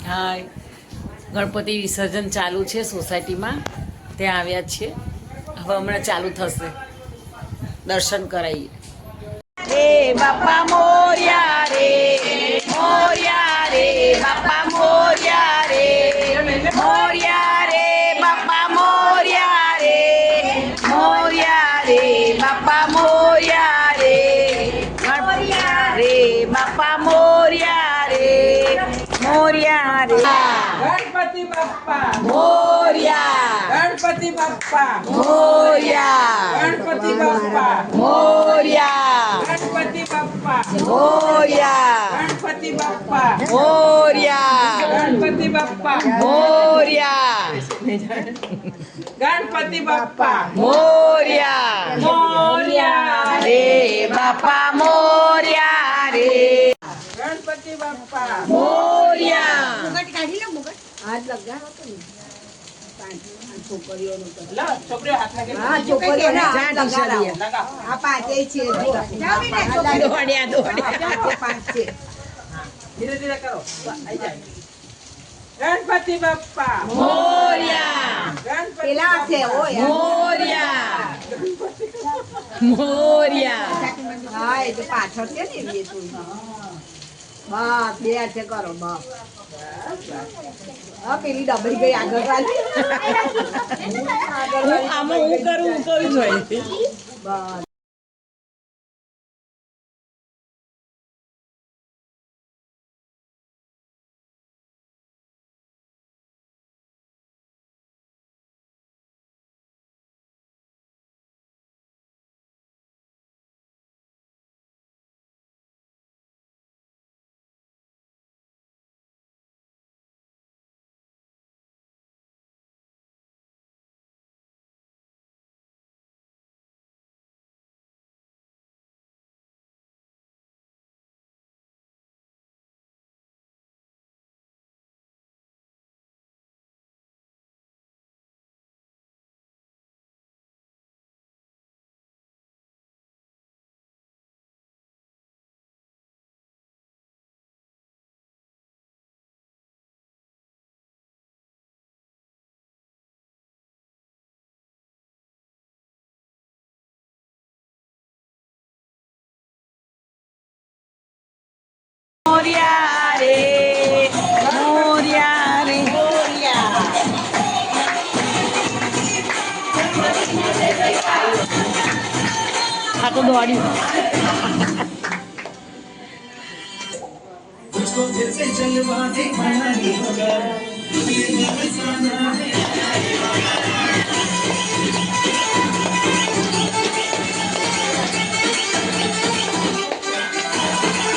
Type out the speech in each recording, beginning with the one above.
હા, ગણપતિ વિસર્જન ચાલુ છે સોસાયટીમાં, ત્યાં આવ્યા છીએ. હવે હમણાં ચાલુ થશે, દર્શન કરાવીએ. રે બાપા મોર્યા રે, મોર્યા રે બાપા મોર્યા રે, મોર્યા રે બાપા મોર્યા રે, મોર્યા રે બાપા મોર્યા રે, મોર્યા રે બાપા મોર્યા રે, મોર્યા રે. ગણપતિ બાપ્પા મોર્યા, ગણપતિ બાપ્પા મોર્યા, ગણપતિ બાપ્પા મોર્યા, ગણપતિ બાપ્પા મોર્યા, ગણપતિ બાપ્પા મોર્યા, ગણપતિ બાપ્પા મોર્યા, ગણપતિ બાપ્પા મોર્યા, મોર્યા રે બાપા મોર્યા રે, ગણપતિ બાપ્પા મોર્યા. લો છોકરીઓ હાથ લાગે દોડ્યા દોડ્યા. ધીરે ધીરે કરો આઈ જાય. ગણપતિ બાપ્પા મોર્યા, ગણપતિ મોર્યા, મોર્યા. પાછળ છે ને એ બસ બે છે કરો બસ હા પેલી ડબલી ગઈ આગળ વાળી આમાં હું કરું જોઈએ. બસ મોર્યા રે, મોર્યા રે, મોર્યા. આ તો દોડ્યું.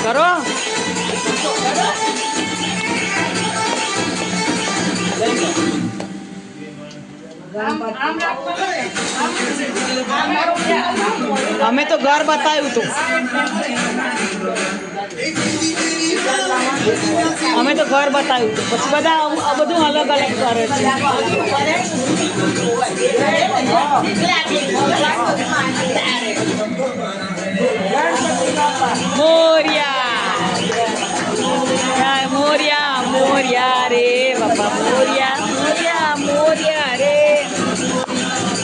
કરો અમે તો ઘર બતાવ્યું હતું, અમે તો ઘર બતાવ્યું હતું, પછી બધા બધું અલગ અલગ કરે છે. મોર્યા, મોર્યા, મોર્યા રે બાપા મોર્યા, મોર્યા, મોર્યા રે,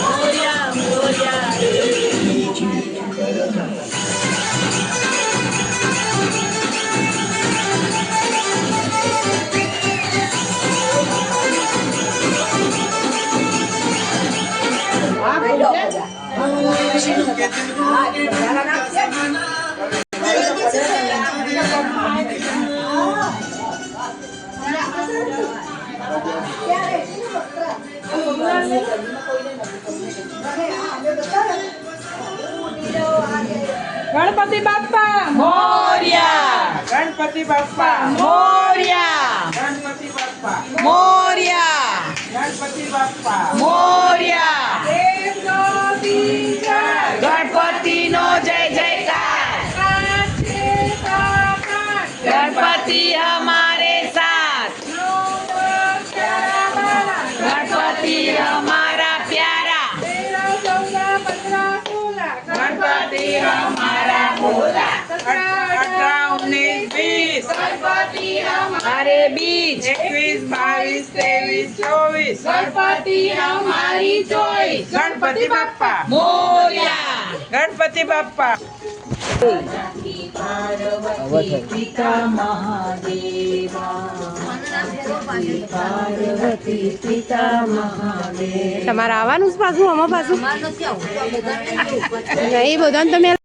મોર્યા, મોર્યા રે. ગણપતિ બાપ્પા મોર્યા, ગણપતિ બાપ્પા મોર્યા, ગણપતિ બાપ્પા મોર્યા, ગણપતિ બાપ્પા મોર્યા. દેવનો બીજા ગણપતિનો જય જયકાર, ગણપતિ હમારે સાથ, ગણપતિ हमारा प्यारा, गणपति हमारा भोला 18 19 20 गणपति हमारा મારે બીજ 21, 22, 23, 24 ગણપતિ અમારી ચોઈસ ગણપતિ બાપ્પા મોર્યા ગણપતિ બાપ્પા પિતા મહાદેવા પાર્વતી પિતા મહાદેવ તમારે આવવાનું જ પાછું આમાં પાછું નહીં બધાને તમે